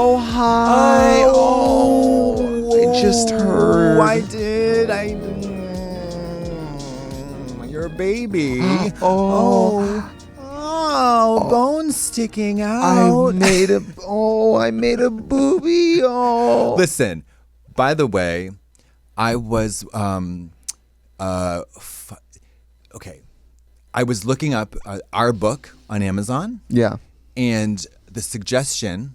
Oh, hi. Oh, I just heard. I did. You're a baby. Oh. Bones sticking out. I made a boobie. Oh. Listen, by the way, I was okay. I was looking up our book on Amazon. Yeah. And the suggested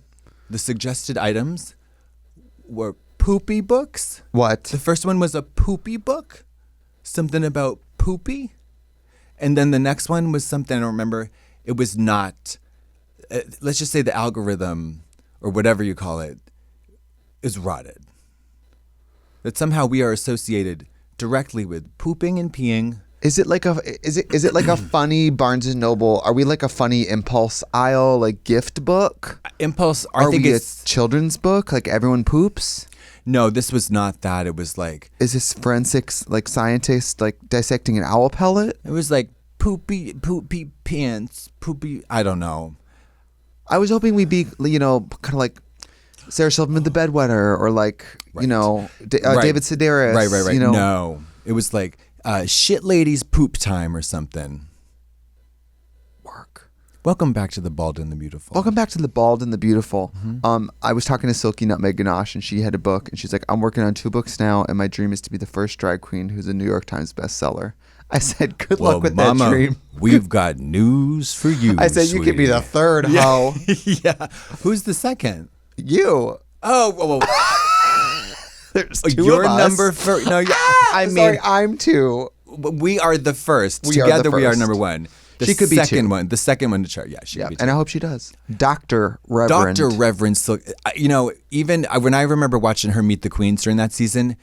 items were poopy books. What? The first one was a poopy book, something about poopy. And then the next one was something, I don't remember. It was not, let's just say the algorithm or whatever you call it is rotted. That somehow we are associated directly with pooping and peeing. Is it like a funny Barnes and Noble? Are we like a funny impulse aisle, like gift book? Impulse, Are we a children's book? Like everyone poops? No, this was not that. It was like... Is this forensics, like scientists, like dissecting an owl pellet? It was like poopy pants, poopy... I don't know. I was hoping we'd be, kind of like Sarah Silverman the Bedwetter or like, David Sedaris. Right. No. It was like shit ladies poop time or something. Welcome back to The Bald and the Beautiful. Welcome back to The Bald and the Beautiful. Mm-hmm. I was talking to Silky, Nutmeg, Ganache, and she had a book, and she's like, I'm working on 2 books now, and my dream is to be the first drag queen who's a New York Times bestseller. I said, good luck with that dream. We've got news for you, I said, you could be the third hoe. Yeah. Who's the second? You. Oh, There's 2 You're of us. number first. No, Sorry, I'm 2. We are the first. We are Together, the we are first. number 1. She could be 2. The second one to chart. Yeah, she could be 2. And I hope she does. Dr. Reverend. Dr. Reverend Silky. Even when I remember watching her meet the queens during that season,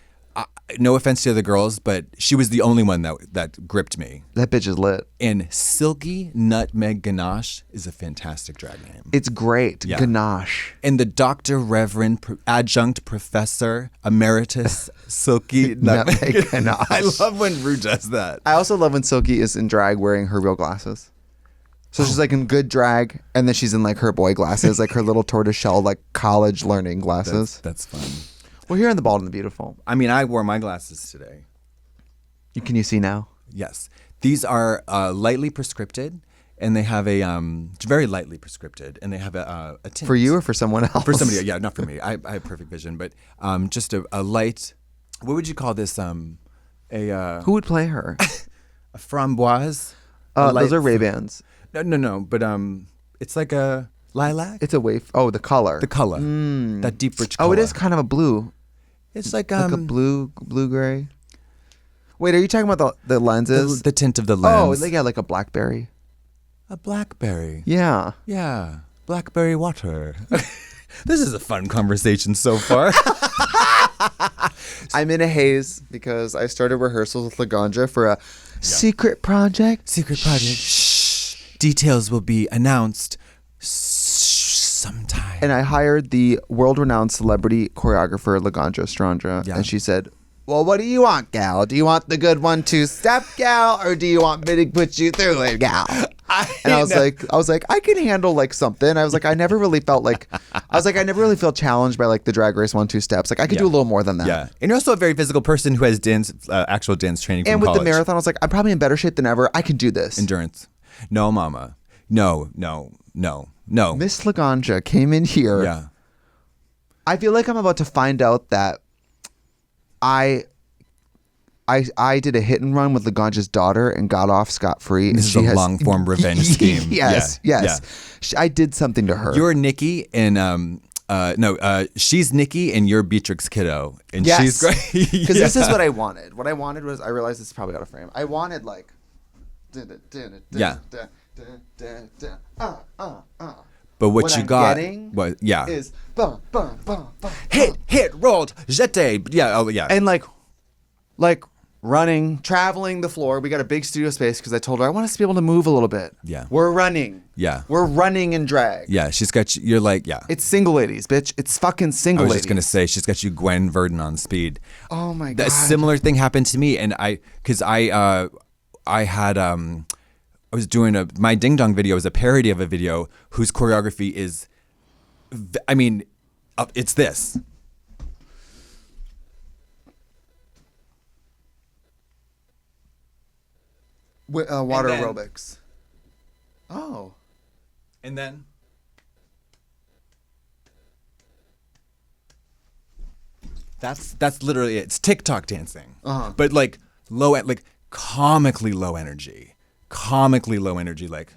no offense to the girls, but she was the only one that gripped me. That bitch is lit. And Silky Nutmeg Ganache is a fantastic drag name. It's great. Yeah. Ganache. And the Dr. Reverend Adjunct Professor Emeritus Silky Nutmeg Ganache. I love when Rue does that. I also love when Silky is in drag wearing her real glasses. So she's like in good drag, and then she's in like her boy glasses, like her little tortoiseshell, like college learning glasses. That's fun. We're here in The Bald and the Beautiful. I mean, I wore my glasses today. Can you see now? Yes. These are lightly prescripted, and they have a very lightly prescripted, and they have a tint. For you or for someone else? For somebody, yeah, not for me. I have perfect vision, but just a light. What would you call this? Who would play her? A framboise. Those are Ray-Bans. No. But it's like a lilac. It's a wave. Oh, the color. The color. That deep, rich color. Oh, it is kind of a blue. It's like a blue gray. Wait, are you talking about the lenses? The tint of the lens. Oh, yeah, like a blackberry. A blackberry. Yeah. Yeah. Blackberry water. This is a fun conversation so far. I'm in a haze because I started rehearsals with Laganja for a secret project. Shh. Details will be announced sometime. And I hired the world-renowned celebrity choreographer Laganja Estranja, and she said, well, what do you want, gal? Do you want the good 1-2 step, gal, or do you want me to put you through it, gal? And I was like, I can handle like something. I was like, I never really felt challenged by like the Drag Race 1-2 steps. Like I could do a little more than that. Yeah, and you're also a very physical person who has actual dance training from college. And with the marathon, I was like, I'm probably in better shape than ever. I can do this. Endurance. No, mama. No. Miss Laganja came in here. Yeah. I feel like I'm about to find out that I did a hit and run with Laganja's daughter and got off scot-free. This is a long-form revenge scheme. Yes. Yeah. I did something to her. You're Nikki and she's Nikki and you're Beatrix Kiddo. And yes. She's great. Because this is what I wanted. What I wanted was, I realized this is probably out of frame. I wanted like... Yeah. But what you got is hit, rolled, jete. Yeah, oh yeah. And like running, traveling the floor. We got a big studio space because I told her I want us to be able to move a little bit. Yeah. We're running. Yeah. We're running in drag. Yeah, she's got you, you're like, yeah. It's single ladies, bitch. It's fucking single ladies. I was just going to say, she's got you Gwen Verdon on speed. Oh my God. A similar thing happened to me. And I was doing my Ding Dong video was a parody of a video whose choreography is, I mean, It's this. Water And then- aerobics. Oh. And then that's literally it. It's TikTok dancing. But like comically low energy. Like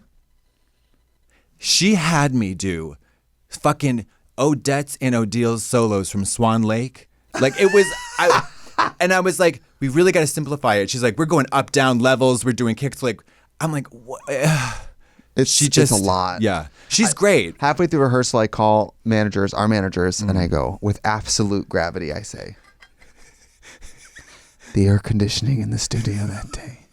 she had me do fucking Odette's and Odil's solos from Swan Lake. Like it was and I was like, we really got to simplify it. She's like, we're going up, down levels. We're doing kicks. Like, I'm like, what? It's a lot. Yeah. She's great. Halfway through rehearsal, I call our managers, and I go, with absolute gravity, I say, the air conditioning in the studio that day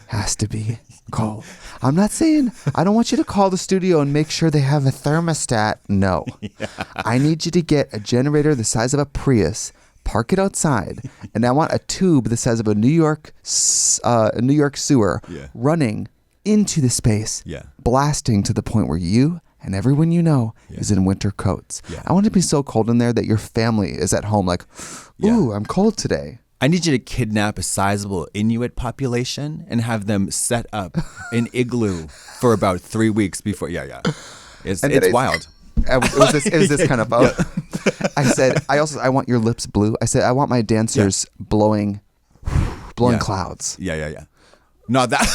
has to be cold. I'm not saying, I don't want you to call the studio and make sure they have a thermostat. No. Yeah. I need you to get a generator the size of a Prius, park it outside, and I want a tube the size of a New York sewer running into the space, blasting to the point where you and everyone you know is in winter coats. Yeah. I want it to be so cold in there that your family is at home like, ooh, I'm cold today. I need you to kidnap a sizable Inuit population and have them set up an igloo for about 3 weeks before. Yeah. It's wild. It was this kind of boat. I said, I want your lips blue. I said, I want my dancers blowing clouds. Yeah. Not that.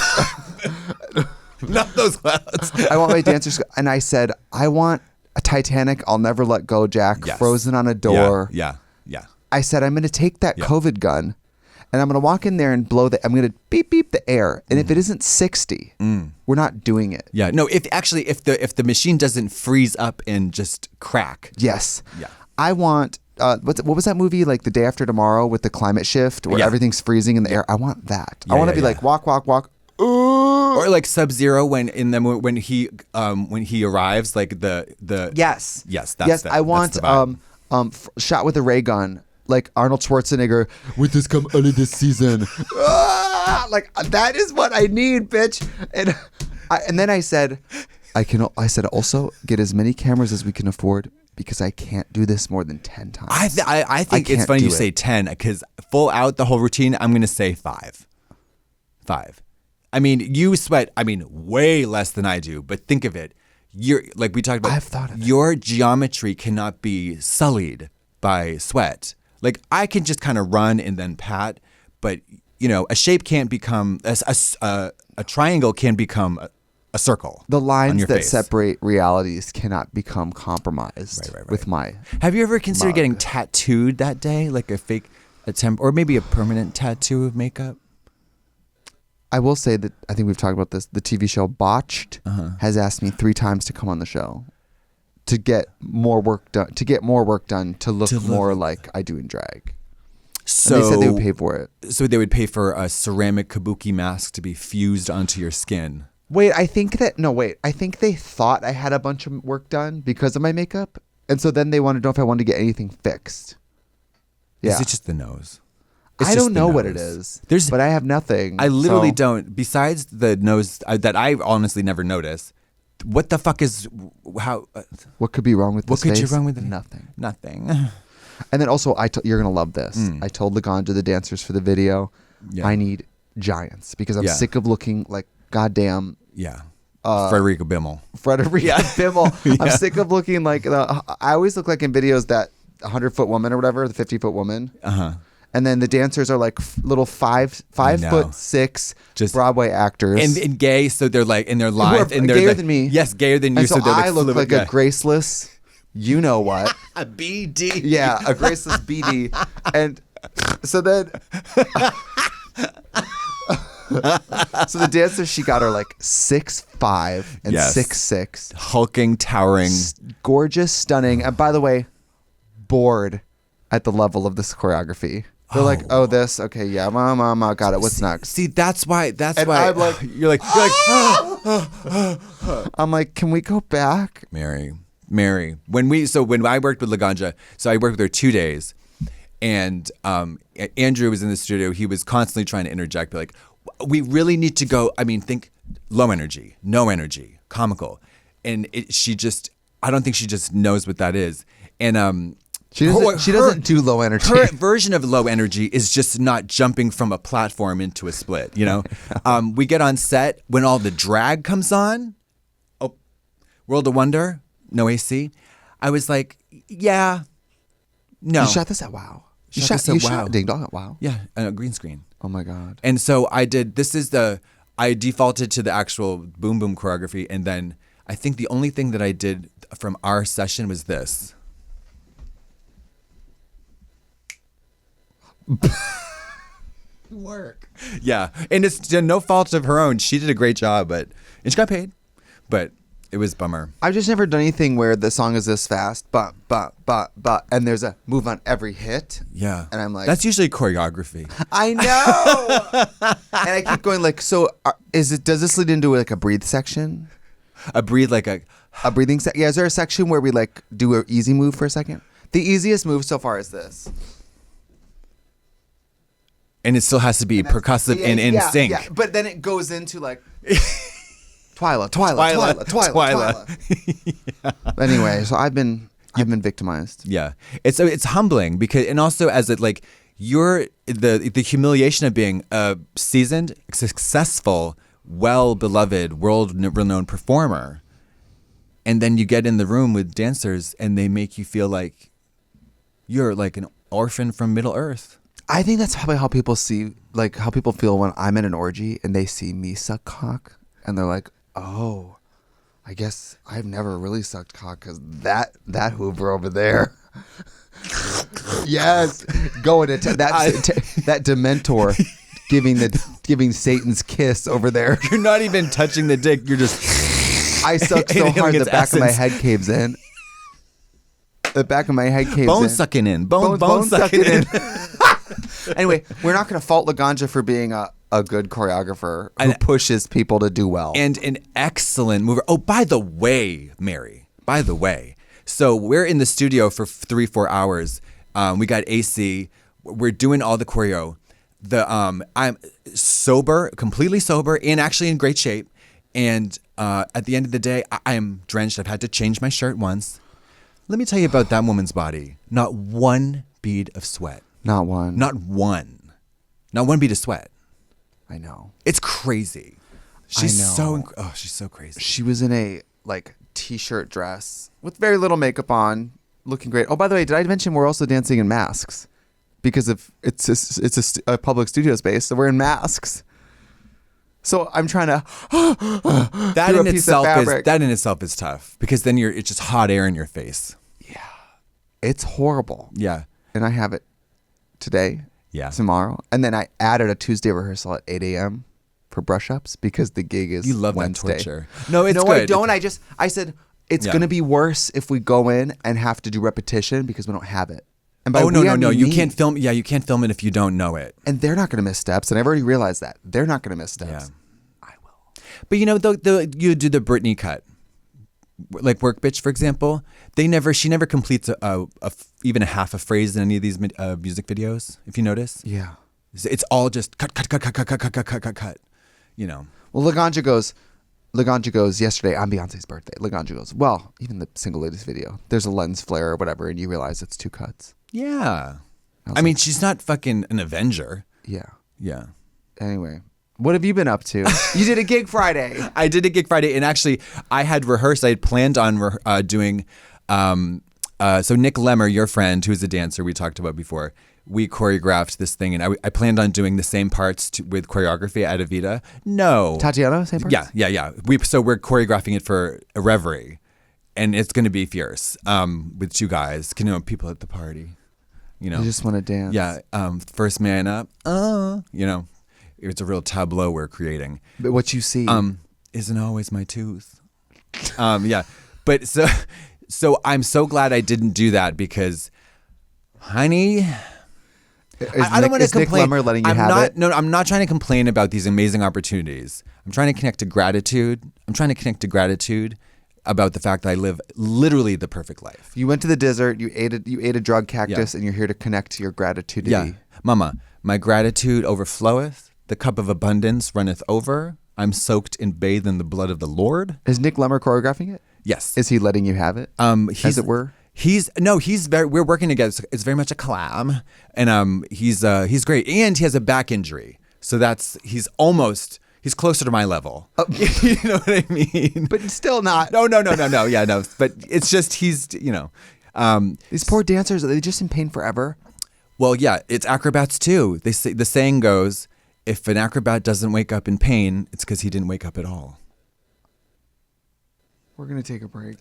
Not those clouds. I want my dancers. And I said, I want a Titanic, I'll never let go, Jack, frozen on a door. Yeah. I said, I'm going to take that COVID gun and I'm going to walk in there and I'm going to beep the air. And if it isn't 60, we're not doing it. Yeah. No, if the machine doesn't freeze up and just crack. Yes. Yeah. I want, what was that movie, like The Day After Tomorrow with the climate shift where everything's freezing in the air? I want that. I want to be like, walk. Or like Sub-Zero when he arrives, like the Yes. That's I want shot with a ray gun. Like Arnold Schwarzenegger, with this come early this season. Like that is what I need, bitch. And then I said, also get as many cameras as we can afford because I can't do this more than 10 times. I think it's funny you say 10 because full out the whole routine, I'm going to say 5. 5. I mean, you sweat, way less than I do, but think of it. You're like we talked about. I've thought of it. Your geometry cannot be sullied by sweat. Like I can just kind of run and then pat, but a shape can't become a triangle can become a circle. The lines on your that face. separate realities cannot become compromised with my. Have you ever considered mug. getting tattooed that day, like a fake attempt, or maybe a permanent tattoo of makeup? I will say that I think we've talked about this. The TV show Botched has asked me 3 times to come on the show to get more work done. To look more like I do in drag. So and they said they would pay for it. So they would pay for a ceramic kabuki mask to be fused onto your skin. I think they thought I had a bunch of work done because of my makeup, and so then they wanted to know if I wanted to get anything fixed. Yeah. Is it just the nose? I don't know what it is. But I have nothing. I literally don't. Besides the nose that I honestly never notice. What the fuck is how? What could be wrong with this face? What could be wrong with it? Nothing. And then also, you're gonna love this. I told Laganja, the dancers for the video, I need giants because I'm sick of looking like goddamn. Yeah. Frederica Bimmel. Bimmel. I'm sick of looking like I always look like in videos that 100-foot woman or whatever, the 50-foot woman. And then the dancers are like little 5'6" just Broadway actors and gay, so they're like and they're live and they're gayer than me. Yes, gayer than you. And so they're I look like a graceless, you know what? A BD. Yeah, a graceless BD. And so then, so the dancers she got are like 6'5" and 6'6", hulking, towering, gorgeous, stunning, and by the way, bored at the level of this choreography. They're like, this, okay, yeah, mama, got it. What's next? See, that's why. I'm like, you're like, I'm like, can we go back, Mary? When I worked with Laganja, so I worked with her 2 days, and Andrew was in the studio. He was constantly trying to interject, be like, we really need to go. Think low energy, no energy, comical, and I don't think she just knows what that is. And she doesn't do low energy. Her version of low energy is just not jumping from a platform into a split. You know, we get on set when all the drag comes on. Oh, World of Wonder, no AC. I was like, yeah, no. You shot this at WoW. You shot Ding Dong at WoW. Yeah, a green screen. Oh my god. And so I defaulted to the actual boom boom choreography, and then I think the only thing that I did from our session was this. Work. Yeah, and it's no fault of her own. She did a great job, and she got paid, but it was a bummer. I've just never done anything where the song is this fast, but, and there's a move on every hit. Yeah. And I'm like... That's usually choreography. I know! And I keep going like, so does this lead into like a breathe section? A breathing section? Yeah, is there a section where we like do an easy move for a second? The easiest move so far is this. And it still has to be percussive and in sync. Yeah, but then it goes into like... Twyla. Yeah. Anyway, so I've been victimized. Yeah, it's humbling because, and also as it like you're the humiliation of being a seasoned, successful, well-beloved, world-renowned performer, and then you get in the room with dancers and they make you feel like you're like an orphan from Middle Earth. I think that's probably how people feel when I'm at an orgy and they see me suck cock and they're like, oh, I guess I've never really sucked cock because that Hoover over there. Yes, going to that Dementor giving Satan's kiss over there. You're not even touching the dick. You're just. I suck so hard the back of my head caves in. The back of my head caves in. Bone sucking in. Bone sucking in. Anyway, we're not going to fault Laganja for being a good choreographer who pushes people to do well. And an excellent mover. Oh, by the way, Mary, so we're in the studio for 3-4 hours. We got AC. We're doing all the choreo. I'm sober, completely sober, and actually in great shape. And at the end of the day, I am drenched. I've had to change my shirt once. Let me tell you about that woman's body. Not one bead of sweat. Not one. Not one. Not one bead of sweat. I know. It's crazy. She's so crazy. She was in a like t-shirt dress with very little makeup on, looking great. Oh, by the way, did I mention we're also dancing in masks because of it's a public studio space, so we're in masks. So I'm trying to that in itself is tough because then it's just hot air in your face. Yeah, it's horrible. Yeah, and I have it today. Yeah, tomorrow, and then I added a Tuesday rehearsal at 8 a.m. for brush-ups because the gig is You love Wednesday. that torture. No, it's good. I don't. I said it's going to be worse if we go in and have to do repetition because we don't have it. And no, you can't film. Yeah, you can't film it if you don't know it. And they're not going to miss steps, and I've already realized that they're not going to miss steps. Yeah. I will. But you know, you do the Britney cut, like Work Bitch, for example. She never completes even a half a phrase in any of these music videos. If you notice, yeah, it's all just cut. You know. Well, Laganja goes yesterday on Beyonce's birthday. Laganja goes, well, even the single latest video, there's a lens flare or whatever, and you realize it's 2 cuts. Yeah, I mean, she's not fucking an Avenger. Yeah. Yeah. Anyway. What have you been up to? You did a gig Friday. I did a gig Friday, and actually, I had rehearsed. I had planned on doing. So Nick Lemmer, your friend, who's a dancer we talked about before, we choreographed this thing, and I planned on doing the same parts with choreography at Evita. No, Tatiana, same parts. Yeah. So we're choreographing it for a reverie, and it's going to be fierce. With 2 guys, people at the party. You just want to dance. Yeah. First man up. It's a real tableau we're creating. But what you see isn't always my tooth. Yeah, but so I'm so glad I didn't do that because, honey, I don't want to complain. Nick Lemmer letting you have it? No, I'm not trying to complain about these amazing opportunities. I'm trying to connect to gratitude. About the fact that I live literally the perfect life. You went to the desert. You ate a drug cactus, and you're here to connect to your gratitude. Yeah, Mama, my gratitude overfloweth. The cup of abundance runneth over. I'm soaked and bathed in the blood of the Lord. Is Nick Lemmer choreographing it? Yes. Is he letting you have it? As it were? We're working together. It's very much a collab, and he's great, and he has a back injury, so he's closer to my level. You know what I mean? But still not. No. Yeah, no. But it's just he's these poor dancers, are they just in pain forever? Well, yeah, it's acrobats too. They say the saying goes, if an acrobat doesn't wake up in pain, it's because he didn't wake up at all. We're gonna take a break.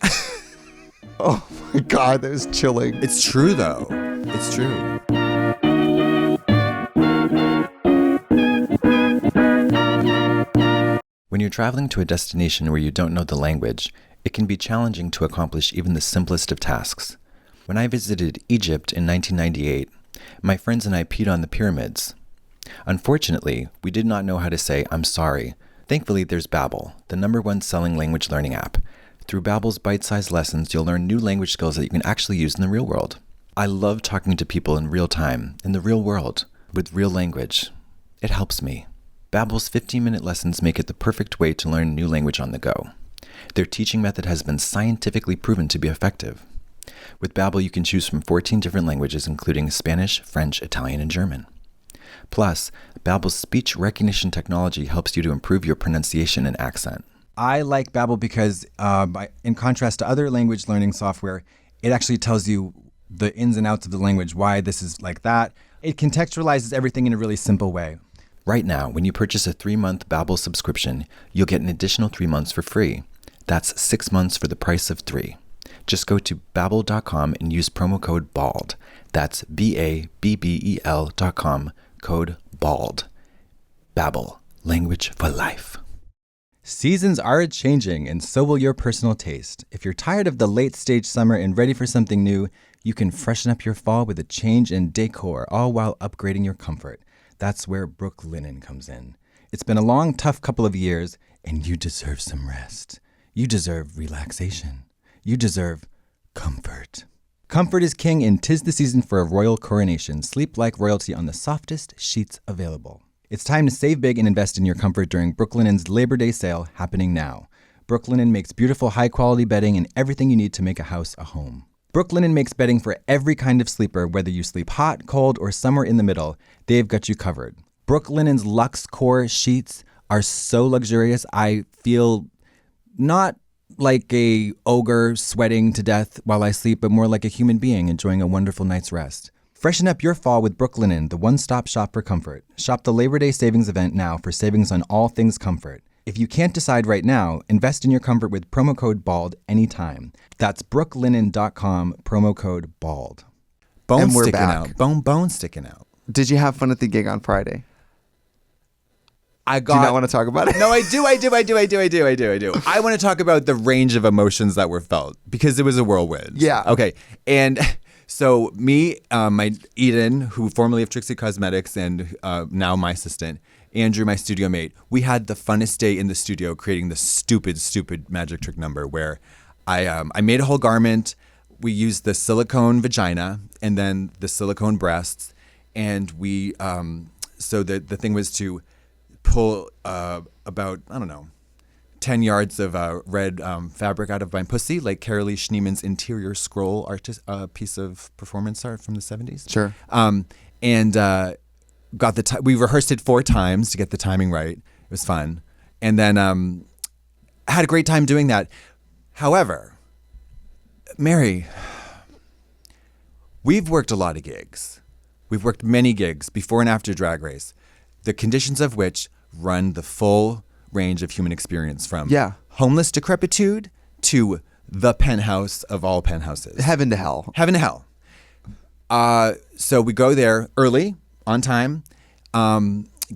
Oh my God, that was chilling. It's true though. It's true. When you're traveling to a destination where you don't know the language, it can be challenging to accomplish even the simplest of tasks. When I visited Egypt in 1998, my friends and I peed on the pyramids. Unfortunately, we did not know how to say "I'm sorry." Thankfully, there's Babbel, the #1 selling language learning app. Through Babbel's bite-sized lessons, you'll learn new language skills that you can actually use in the real world. I love talking to people in real time, in the real world, with real language. It helps me. Babbel's 15-minute lessons make it the perfect way to learn a new language on the go. Their teaching method has been scientifically proven to be effective. With Babbel, you can choose from 14 different languages, including Spanish, French, Italian, and German. Plus, Babbel's speech recognition technology helps you to improve your pronunciation and accent. I like Babbel because, in contrast to other language learning software, it actually tells you the ins and outs of the language, why this is like that. It contextualizes everything in a really simple way. Right now, when you purchase a 3-month Babbel subscription, you'll get an additional 3 months for free. That's 6 months for the price of 3. Just go to Babbel.com and use promo code BALD. That's BABBEL.com, code BALD. Babbel, language for life. Seasons are changing, and so will your personal taste. If you're tired of the late-stage summer and ready for something new, you can freshen up your fall with a change in decor, all while upgrading your comfort. That's where Brooklinen comes in. It's been a long, tough couple of years, and you deserve some rest. You deserve relaxation. You deserve comfort. Comfort is king, and 'tis the season for a royal coronation. Sleep like royalty on the softest sheets available. It's time to save big and invest in your comfort during Brooklinen's Labor Day sale happening now. Brooklinen makes beautiful, high-quality bedding and everything you need to make a house a home. Brooklinen makes bedding for every kind of sleeper, whether you sleep hot, cold, or somewhere in the middle. They've got you covered. Brooklinen's Luxe Core sheets are so luxurious, I feel not like a ogre sweating to death while I sleep, but more like a human being enjoying a wonderful night's rest. Freshen up your fall with Brooklinen, the one-stop shop for comfort. Shop the Labor Day savings event now for savings on all things comfort. If you can't decide right now, invest in your comfort with promo code BALD anytime. That's brooklinen.com, promo code BALD. Bone And we're sticking back. out. Bone sticking out. Did you have fun at the gig on Friday? Do you not want to talk about it? No, I do. I want to talk about the range of emotions that were felt because it was a whirlwind. Yeah. Okay. And so me, my Eden, who formerly of Trixie Cosmetics and now my assistant, Andrew, my studio mate, we had the funnest day in the studio creating the stupid magic trick number where I made a whole garment. We used the silicone vagina and then the silicone breasts. And we, so the thing was to pull about, 10 yards of red fabric out of my pussy, like Carolee Schneeman's interior scroll piece of performance art from the 70s. Sure. And got we rehearsed it 4 times to get the timing right. It was fun. And then I had a great time doing that. However, Mary, we've worked a lot of gigs. We've worked many gigs before and after Drag Race, the conditions of which run the full range of human experience from homeless decrepitude to the penthouse of all penthouses. Heaven to hell. Heaven to hell. So we go there early, on time,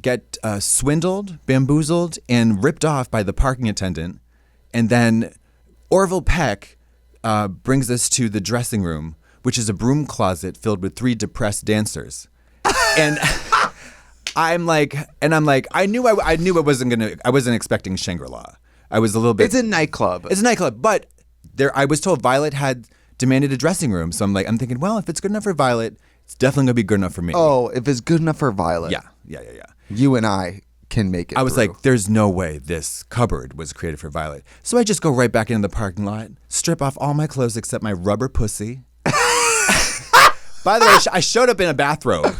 get swindled, bamboozled, and ripped off by the parking attendant. And then Orville Peck brings us to the dressing room, which is a broom closet filled with 3 depressed dancers. And I knew I wasn't expecting Shangri-La. I was a little bit. It's a nightclub. But I was told Violet had demanded a dressing room. So I'm thinking, well, if it's good enough for Violet, it's definitely gonna be good enough for me. Oh, if it's good enough for Violet. Yeah. You and I can make it. I was through. like, there's no way this cupboard was created for Violet. So I just go right back into the parking lot, strip off all my clothes except my rubber pussy. By the way, I showed up in a bathrobe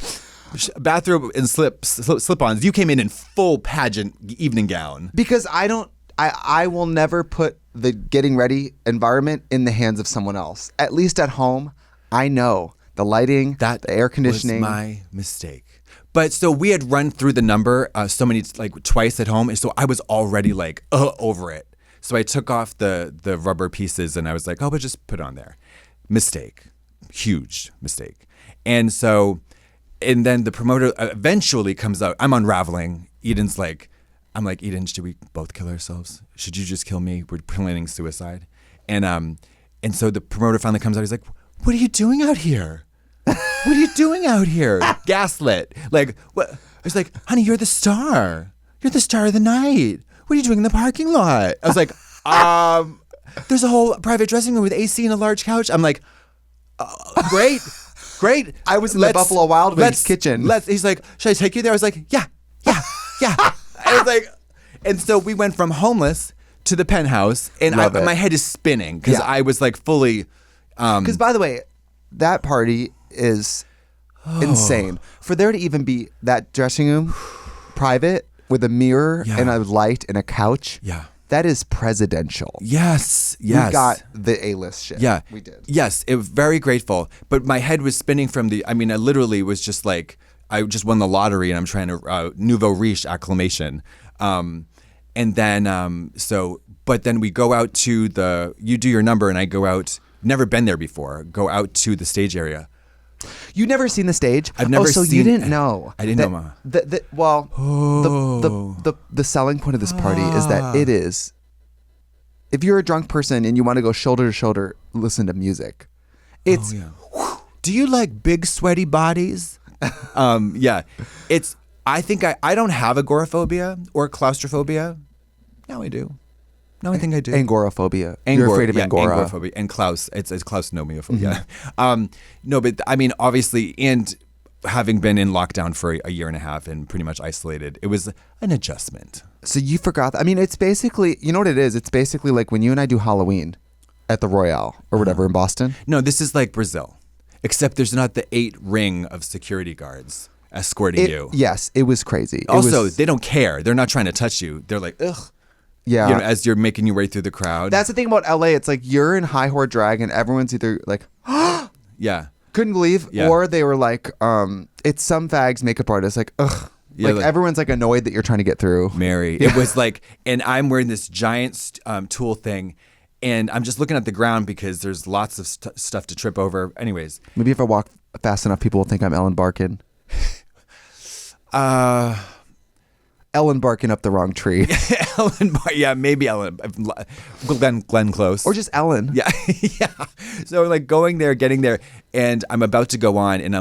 and slip-ons. You came in full pageant evening gown. Because I will never put the getting ready environment in the hands of someone else. At least at home, I know the lighting, the air conditioning. Was my mistake. But so we had run through the number so many, like twice at home. And so I was already like, over it. So I took off the rubber pieces and I was like, but just put it on there. Mistake. Huge mistake. And then the promoter eventually comes out. I'm unraveling. Eden's like, I'm like, Eden, should we both kill ourselves? Should you just kill me? We're planning suicide. And so the promoter finally comes out. He's like, what are you doing out here? What are you doing out here? Gaslit. Like, what? I was like, honey, you're the star. You're the star of the night. What are you doing in the parking lot? I was like, there's a whole private dressing room with AC and a large couch. I'm like, great. I was in the Buffalo Wild Wings kitchen. He's like, should I take you there? I was like, yeah. I was like, and so we went from homeless to the penthouse, and my head is spinning because I was like fully. Because by the way, that party is insane. For there to even be that dressing room, private with a mirror and a light and a couch. Yeah. That is presidential. Yes. We got the A-list shit. Yeah. We did. Yes. It was very grateful. But my head was spinning from I literally was just like, I just won the lottery and I'm trying to nouveau riche acclamation. And then, but then we go out to you do your number and I go out, never been there before, go out to the stage area. You never seen the stage? I've never seen. So you didn't know? I didn't know, Ma. The selling point of this party is that it is. If you're a drunk person and you want to go shoulder to shoulder, listen to music. It's. Do you like big sweaty bodies? Yeah. It's. I think I don't have agoraphobia or claustrophobia. Now I do. No, I think I do. Angoraphobia. You're afraid of Angora. Angoraphobia. And Klaus. It's klausnomophobia. No, but I mean, obviously, and having been in lockdown for a year and a half and pretty much isolated, it was an adjustment. So you forgot. I mean, it's basically, you know what it is? It's basically like when you and I do Halloween at the Royale or whatever in Boston. No, this is like Brazil, except there's not the 8 ring of security guards escorting you. Yes, it was crazy. Also, they don't care. They're not trying to touch you. They're like, ugh. Yeah. As you're making your way through the crowd. That's the thing about LA. It's like you're in high whore drag and everyone's either like, yeah. Couldn't believe, or they were like, it's some fags makeup artist, like, ugh. Yeah, like everyone's like annoyed that you're trying to get through. Mary. Yeah. It was like, and I'm wearing this giant tool thing and I'm just looking at the ground because there's lots of stuff to trip over. Anyways. Maybe if I walk fast enough, people will think I'm Ellen Barkin. Ellen barking up the wrong tree. Maybe Ellen. Glenn Close. Or just Ellen. Yeah. Yeah. So like getting there, and I'm about to go on, and I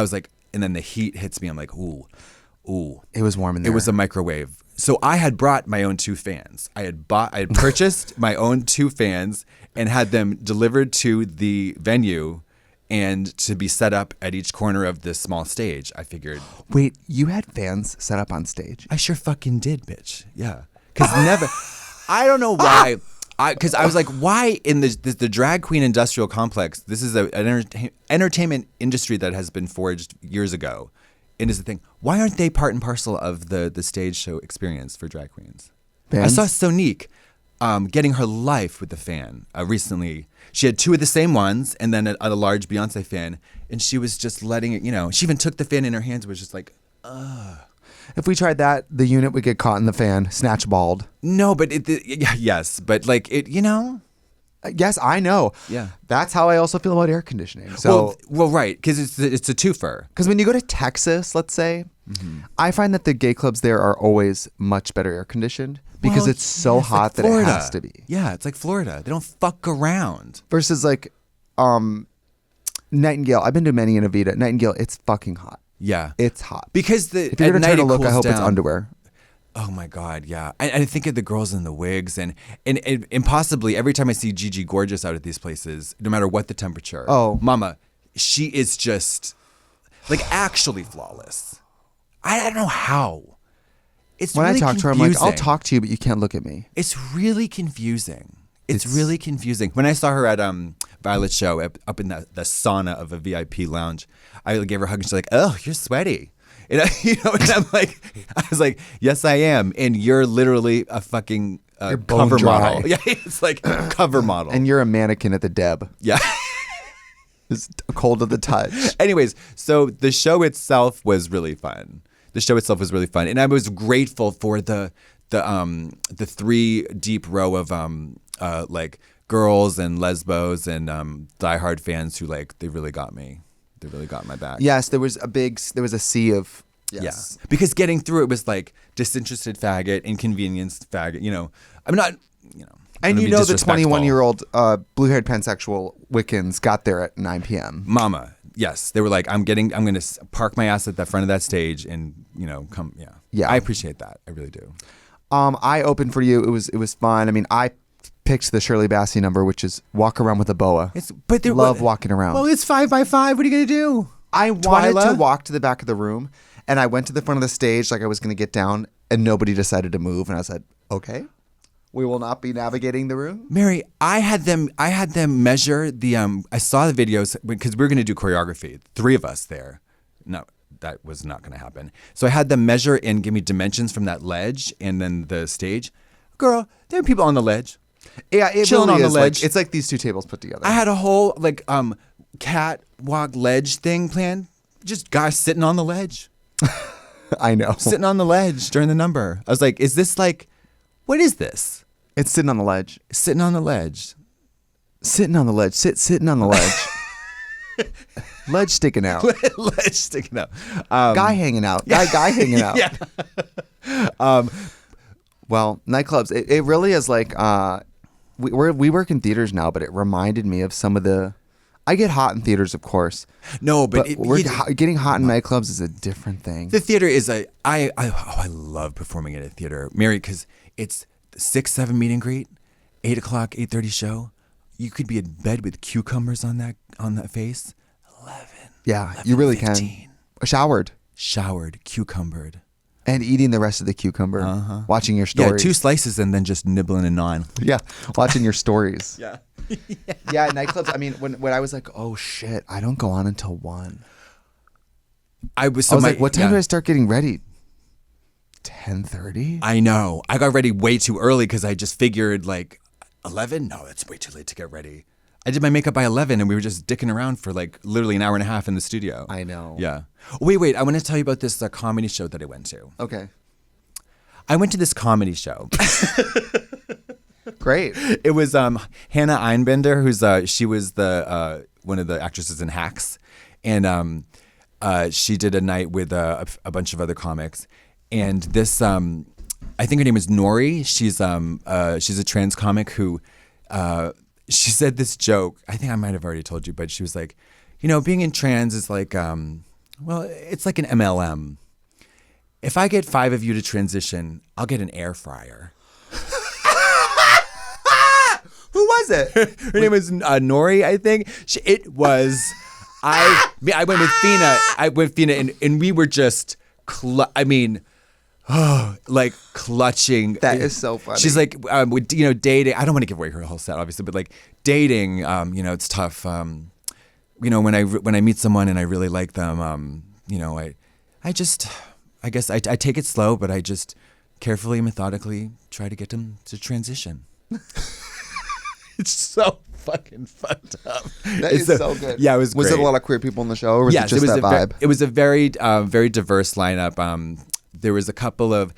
was like, and then the heat hits me. I'm like, ooh. It was warm in there. It was a microwave. So I had brought my own 2 fans. I had purchased my own 2 fans and had them delivered to the venue and to be set up at each corner of this small stage. I figured. Wait, you had fans set up on stage? I sure fucking did, bitch. Yeah. Because I don't know why. Because I was like, why in the drag queen industrial complex? This is an entertainment industry that has been forged years ago. And is the thing, why aren't they part and parcel of the stage show experience for drag queens? Fans? I saw Sonique getting her life with the fan recently. She had 2 of the same ones and then a large Beyonce fan. And she was just letting it, she even took the fan in her hands and was just like, ugh. If we tried that, the unit would get caught in the fan, snatch balled. No, but yes, but like it, Yes, I know. Yeah, that's how I also feel about air conditioning. So, well, right, because it's a twofer. Because when you go to Texas, let's say, I find that the gay clubs there are always much better air conditioned because it's so hot that it has to be. Yeah, it's like Florida. They don't fuck around. Versus like, Nightingale. I've been to many in Avita. Nightingale, it's fucking hot. Yeah, it's hot. Because if you're gonna turn to look, I hope it's underwear. Oh my God, yeah. I think of the girls in the wigs and possibly every time I see Gigi Gorgeous out at these places, no matter what the temperature. Oh, mama, she is just like actually flawless. I don't know how. It's when really I talk to her, I'm like, I'll talk to you, but you can't look at me. It's really confusing. It's really confusing. When I saw her at Violet's show up in the sauna of a VIP lounge, I gave her a hug and she's like, "Oh, you're sweaty." And I was like, "Yes, I am." And you're literally a fucking cover model. Yeah, it's like cover model. And you're a mannequin at the Deb. Yeah. It's cold to the touch. Anyways, so the show itself was really fun. And I was grateful for the 3 deep row of like girls and lesbos and diehard fans who like they really got me. They really got my back. Yes, there was a sea of yes. Yeah. Because getting through it was like disinterested faggot, inconvenienced faggot. You know, I'm not. You know. And you know the 21-year-old blue-haired pansexual Wiccans got there at 9 p.m. Mama, yes, they were like, I'm going to park my ass at the front of that stage and come. Yeah, yeah. I appreciate that. I really do. I opened for you. It was fun. I mean, I picked the Shirley Bassey number, which is walk around with a boa. Love walking around. Well, it's 5 by 5. What are you gonna do? I wanted to walk to the back of the room, and I went to the front of the stage like I was gonna get down, and nobody decided to move, and I said, okay. We will not be navigating the room. Mary, I had them measure the I saw the videos because we were going to do choreography. 3 of us there. No, that was not going to happen. So I had them measure and give me dimensions from that ledge and then the stage. Girl, there are people on the ledge. Yeah, it chilling really on is the ledge. It's like these 2 tables put together. I had a whole like catwalk ledge thing planned. Just guys sitting on the ledge. I know. Sitting on the ledge during the number. I was like, is this like, what is this? It's sitting on the ledge. Sitting on the ledge. Sitting on the ledge. Sitting on the ledge. Ledge sticking out. Ledge sticking out. Guy hanging out. Guy hanging out. Yeah. Well, nightclubs. It really is like we work in theaters now, but it reminded me of some of the. I get hot in theaters, of course. No, but getting hot in nightclubs is a different thing. The theater is I love performing at a theater, Mary, because it's 6, 7 meet and greet, 8 o'clock, 8:30 show. You could be in bed with cucumbers on that face. 11. Yeah, 11, you really 15. Can. Showered, cucumbered, and eating the rest of the cucumber. Watching your stories. Yeah, 2 slices and then just nibbling and gnawing. Yeah, watching your stories. Yeah. Yeah, nightclubs. I mean, when I was like, oh shit, I don't go on until 1. I was like, what time do I start getting ready? 10:30? I know. I got ready way too early because I just figured like 11? No, that's way too late to get ready. I did my makeup by 11 and we were just dicking around for like literally an hour and a half in the studio. I know. Yeah. Wait. I want to tell you about this comedy show that I went to. Okay. I went to this comedy show. Great. It was Hannah Einbender, she was the one of the actresses in Hacks. And she did a night with a bunch of other comics. And this, I think her name is Nori. She's a trans comic who, she said this joke. I think I might have already told you, but she was like, being in trans is like, it's like an MLM. If I get 5 of you to transition, I'll get an air fryer. Who was it? Her name was Nori, I think. I went with Fina. And we were just, like clutching. That is so funny. She's like, dating. I don't want to give away her whole set, obviously, but like dating, it's tough. When I meet someone and I really like them, I guess I take it slow, but I just carefully, methodically try to get them to transition. It's so fucking fucked up. That is so good. Yeah, it was great. Was it a lot of queer people in the show, or was it just that vibe? It was a very, very diverse lineup. There was a couple of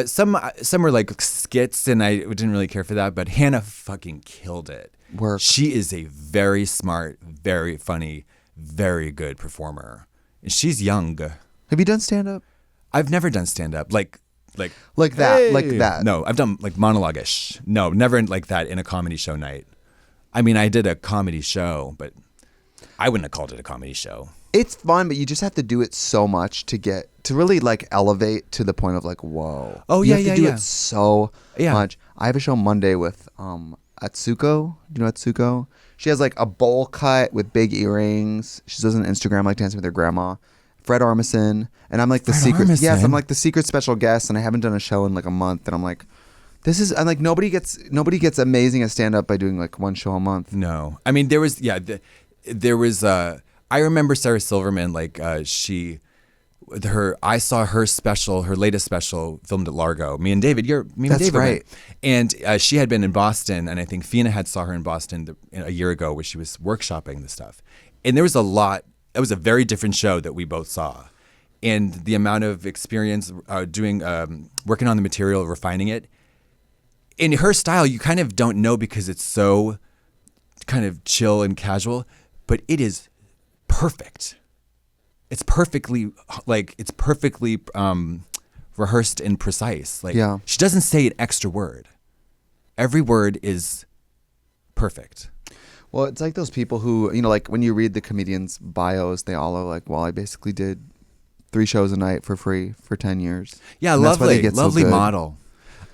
some were like skits, and I didn't really care for that. But Hannah fucking killed it. She is a very smart, very funny, very good performer. And she's young. Have you done stand up? I've never done stand up like that. Hey. Like that. No, I've done like monologue-ish. No, never like that in a comedy show night. I mean, I did a comedy show, but I wouldn't have called it a comedy show. It's fun, but you just have to do it so much to really like elevate to the point of like, whoa. Oh, you have to do it so much. I have a show Monday with Atsuko. Do you know Atsuko? She has like a bowl cut with big earrings. She does an Instagram like dancing with her grandma. Fred Armisen, and I'm like the Fred secret. Armisen? Yes, I'm like the secret special guest, and I haven't done a show in like a month, and I'm like, I'm like nobody gets amazing at stand up by doing like one show a month. No, I mean there was I remember Sarah Silverman I saw her special, her latest special filmed at Largo. Me and David That's right. And she had been in Boston, and I think Fina had saw her in Boston a year ago where she was workshopping the stuff. And there was a lot. It was a very different show that we both saw, and the amount of experience working on the material, refining it. In her style, you kind of don't know because it's so kind of chill and casual, but it is perfect. It's perfectly rehearsed and precise. Like she doesn't say an extra word. Every word is perfect. Well, it's like those people who, like when you read the comedians' bios, they all are like, well, I basically did 3 shows a night for free for 10 years. Yeah, and lovely so model.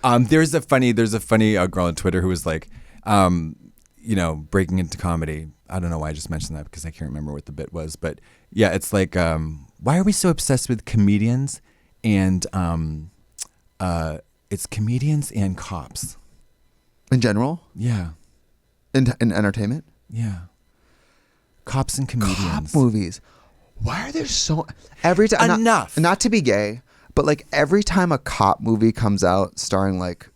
There's a funny girl on Twitter who was like, breaking into comedy. I don't know why I just mentioned that because I can't remember what the bit was, but yeah, it's like, why are we so obsessed with comedians and it's comedians and cops in general? Yeah. In entertainment? Yeah. Cops and comedians. Cop movies. Why are there so every time enough? Not to be gay, but like every time a cop movie comes out starring like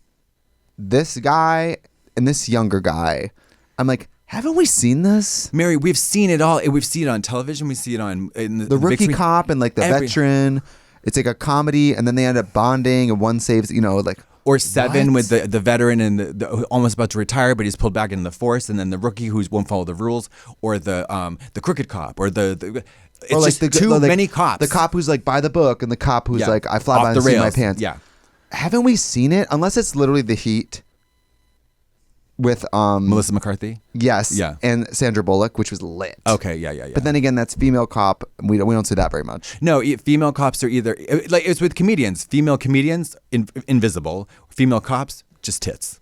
this guy and this younger guy, I'm like, haven't we seen this? Mary, we've seen it all. We've seen it on television. We see it in the rookie cop and like the veteran. It's like a comedy, and then they end up bonding, and one saves, or Seven with the veteran and the almost about to retire, but he's pulled back into the force, and then the rookie who won't follow the rules, or the crooked cop, or it's or like just too many cops. The cop who's like by the book, and the cop who's like, I fly by the seat of my pants. Yeah, haven't we seen it? Unless it's literally The Heat with Melissa McCarthy. Yes. Yeah. And Sandra Bullock, which was lit. Okay. Yeah. But then again, that's female cop. We don't see that very much. No, female cops are either like it's with comedians. Female comedians invisible. Female cops just tits.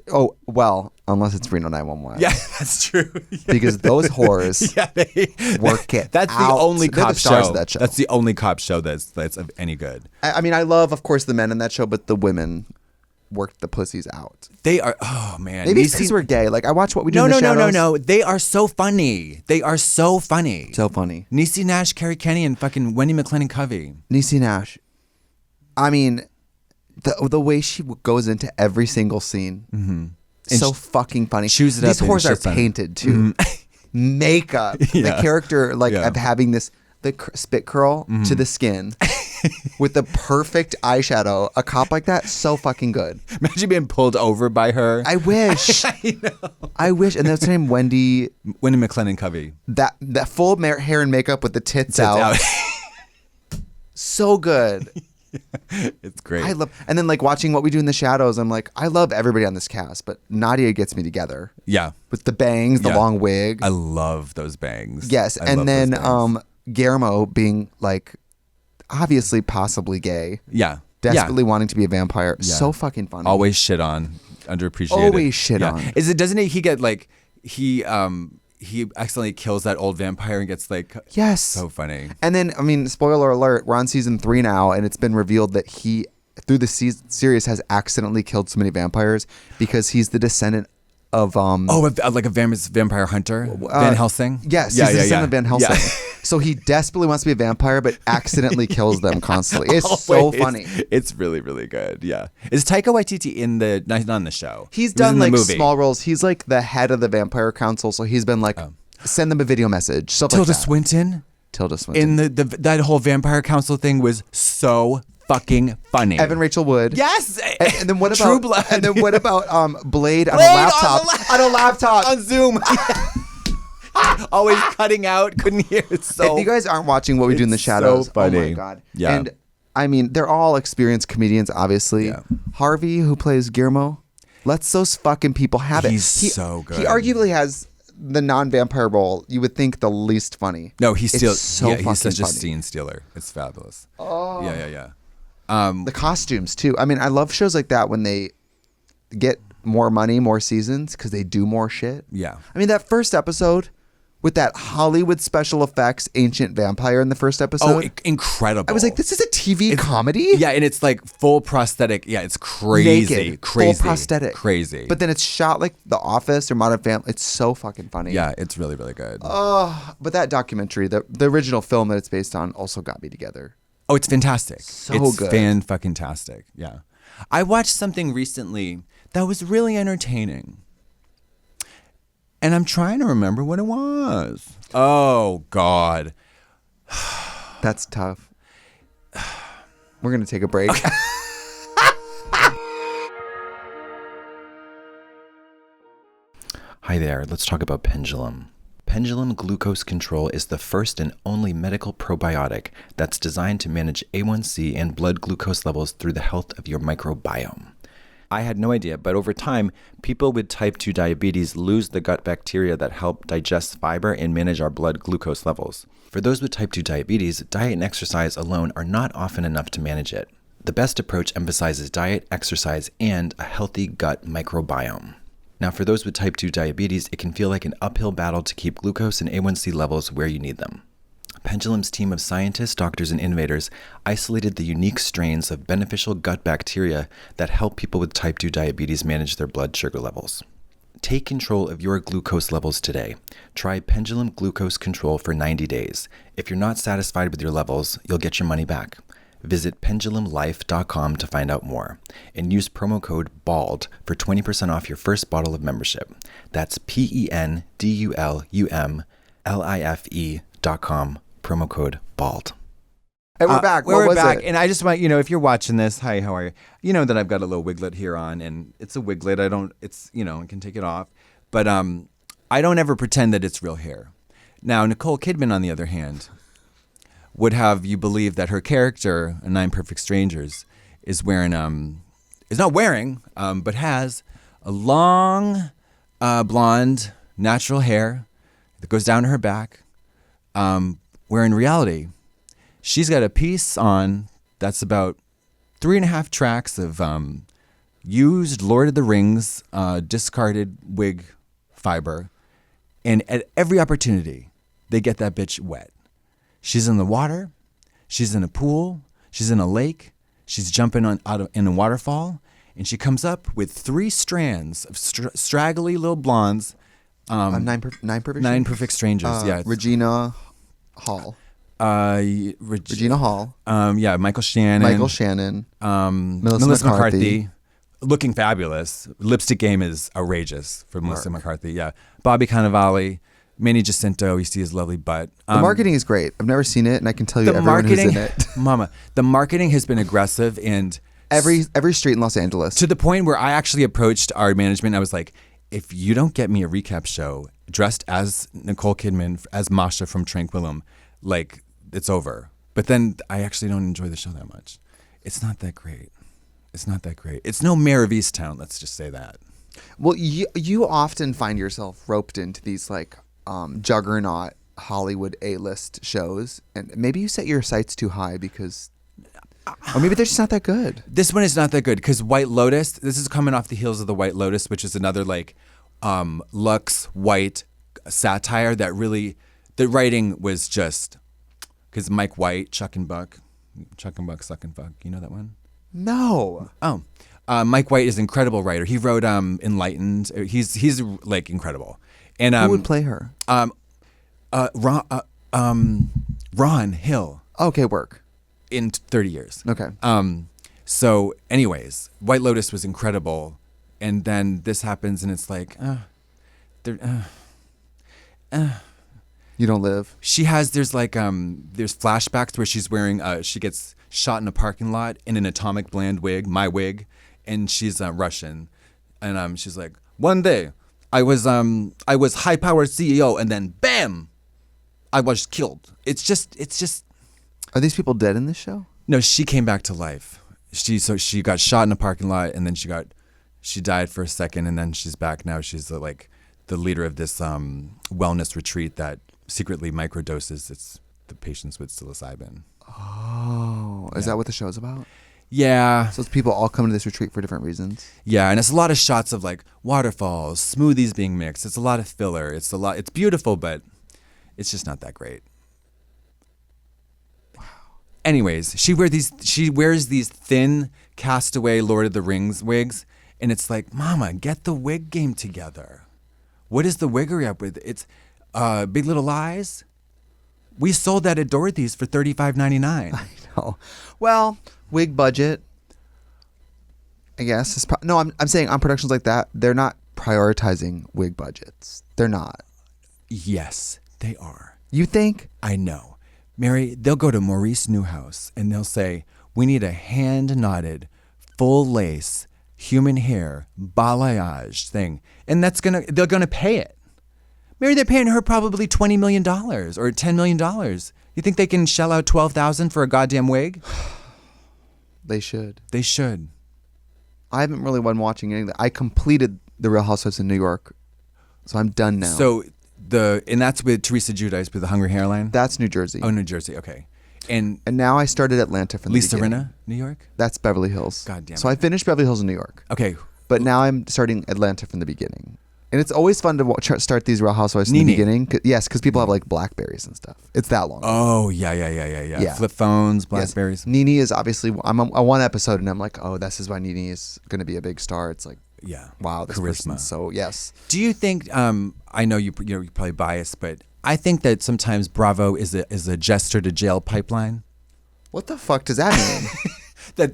Oh well, unless it's Reno 911. Yeah, that's true. Yeah. Because those whores work it. That's out. The only They're cop the stars show. Of that show. That's the only cop show that's of any good. I mean, I love, of course, the men in that show, but the women worked the pussies out. They are, oh man. Maybe it's because we're gay. Like I watch What We Do in the Shadows. No. They are so funny. So funny. Niecy Nash, Carrie Kenny, and fucking Wendy McLennan Covey. Niecy Nash. I mean, the way she goes into every single scene. Mm-hmm. So fucking funny. These whores are painted too. Mm-hmm. Makeup. The character of having the spit curl to the skin. With the perfect eyeshadow, a cop like that, so fucking good. Imagine being pulled over by her. I wish. I know. I wish. And that's her name, Wendy McLennan Covey. That full hair and makeup with the tits out. So good. It's great. And then like watching What We Do in the Shadows, I'm like, I love everybody on this cast, but Nadia gets me together. Yeah. With the bangs, the long wig. I love those bangs. Yes. And then Guillermo being like, obviously possibly gay. Yeah. Desperately wanting to be a vampire. Yeah. So fucking funny. Always shit on. Underappreciated. Always shit on. Doesn't he get like he accidentally kills that old vampire and gets like yes. So funny. And then I mean, spoiler alert, we're on season 3 now, and it's been revealed that he through the series has accidentally killed so many vampires because he's the descendant of like a vampire hunter, Van Helsing. Yes, he's the descendant of Van Helsing. Yeah. So he desperately wants to be a vampire, but accidentally kills them constantly. It's so funny. It's really, really good. Yeah. Is Taika Waititi not on the show? He's done like small roles. He's like the head of the Vampire Council, so he's been like, send them a video message. Stuff Tilda like that. Swinton. In that whole Vampire Council thing was so fucking funny. Evan Rachel Wood. Yes. And then what about True Blood? And then what about Blade on a laptop? On a laptop on Zoom. Always cutting out, couldn't hear it. So if you guys aren't watching What We Do in the Shadows, so funny. Oh my god. Yeah. And I mean, they're all experienced comedians, obviously. Yeah. Harvey, who plays Guillermo, lets those fucking people have it. He's so good. He arguably has the non-vampire role. You would think the least funny. No, he's still he's such funny. A scene stealer. It's fabulous. Oh. Yeah. The costumes too. I mean, I love shows like that when they get more money, more seasons, because they do more shit. Yeah. I mean, that first episode with that Hollywood special effects ancient vampire in the first episode. Incredible. I was like, this is a TV comedy? Yeah, and it's like full prosthetic. Yeah, it's crazy. Naked, crazy. full prosthetic. Crazy. But then it's shot like The Office or Modern Family. It's so fucking funny. Yeah, it's really, really good. Oh, but that documentary, the original film that it's based on, also got me together. Oh, it's fantastic. It's good. Fan-fucking-tastic. Yeah. I watched something recently that was really entertaining. And I'm trying to remember what it was. Oh, God. That's tough. We're going to take a break. Okay. Hi there, let's talk about Pendulum. Pendulum Glucose Control is the first and only medical probiotic that's designed to manage A1C and blood glucose levels through the health of your microbiome. I had no idea, but over time, people with type 2 diabetes lose the gut bacteria that help digest fiber and manage our blood glucose levels. For those with type 2 diabetes, diet and exercise alone are not often enough to manage it. The best approach emphasizes diet, exercise, and a healthy gut microbiome. Now, for those with type 2 diabetes, it can feel like an uphill battle to keep glucose and A1C levels where you need them. Pendulum's team of scientists, doctors, and innovators isolated the unique strains of beneficial gut bacteria that help people with type 2 diabetes manage their blood sugar levels. Take control of your glucose levels today. Try Pendulum Glucose Control for 90 days. If you're not satisfied with your levels, you'll get your money back. Visit pendulumlife.com to find out more and use promo code BALD for 20% off your first bottle of membership. That's pendulumlife.com. Promo code BALD. Hey, we're back. We're back. And I just want, if you're watching this, hi, how are you? You know that I've got a little wiglet here on, and it's a wiglet. I can take it off. But I don't ever pretend that it's real hair. Now, Nicole Kidman, on the other hand, would have you believe that her character in Nine Perfect Strangers is not wearing, but has a long, blonde, natural hair that goes down to her back, where in reality, she's got a piece on that's about 3.5 tracks of used Lord of the Rings discarded wig fiber, and at every opportunity, they get that bitch wet. She's in the water, she's in a pool, she's in a lake, she's jumping in a waterfall, and she comes up with 3 strands of straggly little blondes. Nine Perfect Strangers. Yeah, Regina Hall. Regina Hall. Yeah, Michael Shannon. Melissa McCarthy. Looking fabulous. Lipstick game is outrageous for Melissa McCarthy. Yeah, Bobby Cannavale. Manny Jacinto, you see his lovely butt. The marketing is great. I've never seen it, and I can tell you everyone who's in it. Mama, the marketing has been aggressive, and every street in Los Angeles. To the point where I actually approached our management. I was like, if you don't get me a recap show dressed as Nicole Kidman, as Masha from Tranquillum, like, it's over. But then I actually don't enjoy the show that much. It's not that great. It's no Mayor of Easttown, let's just say that. Well, you often find yourself roped into these, like, juggernaut Hollywood A-list shows, and maybe you set your sights too high because, or maybe they're just not that good. This one is not that good because White Lotus, this is coming off the heels of The White Lotus, which is another like Lux White satire that really, the writing was just, because Mike White, Chuck and Buck, Suck and Fuck, you know that one? No. Oh, Mike White is an incredible writer. He wrote Enlightened. He's like incredible. And who would play her? Ron Hill. Okay, work. In 30 years. Okay. So anyways, White Lotus was incredible. And then this happens and it's like, you don't live. There's flashbacks where she's wearing, she gets shot in a parking lot in an atomic blonde wig, my wig. And she's Russian. And she's like, one day, I was high-powered CEO, and then bam, I was killed. It's just. Are these people dead in this show? No, she came back to life. She got shot in a parking lot, and then she died for a second, and then she's back now. She's like the leader of this wellness retreat that secretly microdoses the patients with psilocybin. Oh, is that what the show's about? Yeah. So it's people all come to this retreat for different reasons. Yeah, and it's a lot of shots of like waterfalls, smoothies being mixed. It's a lot of filler. It's beautiful, but It's just not that great. Wow. Anyways, she wears these thin castaway Lord of the Rings wigs, and it's like, Mama, get the wig game together. What is the wiggery up with? It's Big Little Lies. We sold that at Dorothy's for $35.99. I know. Well, wig budget, I guess. I'm saying on productions like that, they're not prioritizing wig budgets. They're not. Yes, they are. You think? I know. Mary, they'll go to Maurice Newhouse and they'll say, we need a hand-knotted, full lace, human hair, balayage thing. And they're gonna pay it. Mary, they're paying her probably $20 million or $10 million. You think they can shell out $12,000 for a goddamn wig? They should. They should. I haven't really been watching anything. I completed The Real Housewives in New York, so I'm done now. So and that's with Teresa Giudice with the Hungry Hairline? That's New Jersey. Oh, New Jersey, okay. And now I started Atlanta from the Lisa beginning. Rinna, New York? That's Beverly Hills. God damn it. So I finished Beverly Hills in New York. Okay. But now I'm starting Atlanta from the beginning. And it's always fun to start these Real Housewives from the beginning. Yes, because people have like Blackberries and stuff. It's that long. Oh, yeah. Flip phones, Blackberries. Yes. Nene is obviously, I'm on one episode and I'm like, oh, this is why Nene is going to be a big star. It's like, wow, this charisma. person. So, yes. Do you think, I know you're probably biased, but I think that sometimes Bravo is a jester to jail pipeline. What the fuck does that mean? that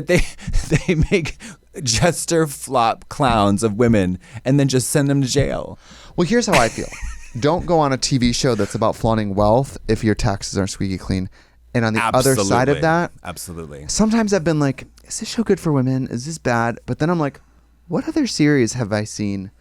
they make jester flop clowns of women and then just send them to jail. Well, here's how I feel. Don't go on a TV show that's about flaunting wealth if your taxes aren't squeaky clean. And on the other side of that, absolutely. Sometimes I've been like, is this show good for women? Is this bad? But then I'm like, what other series have I seen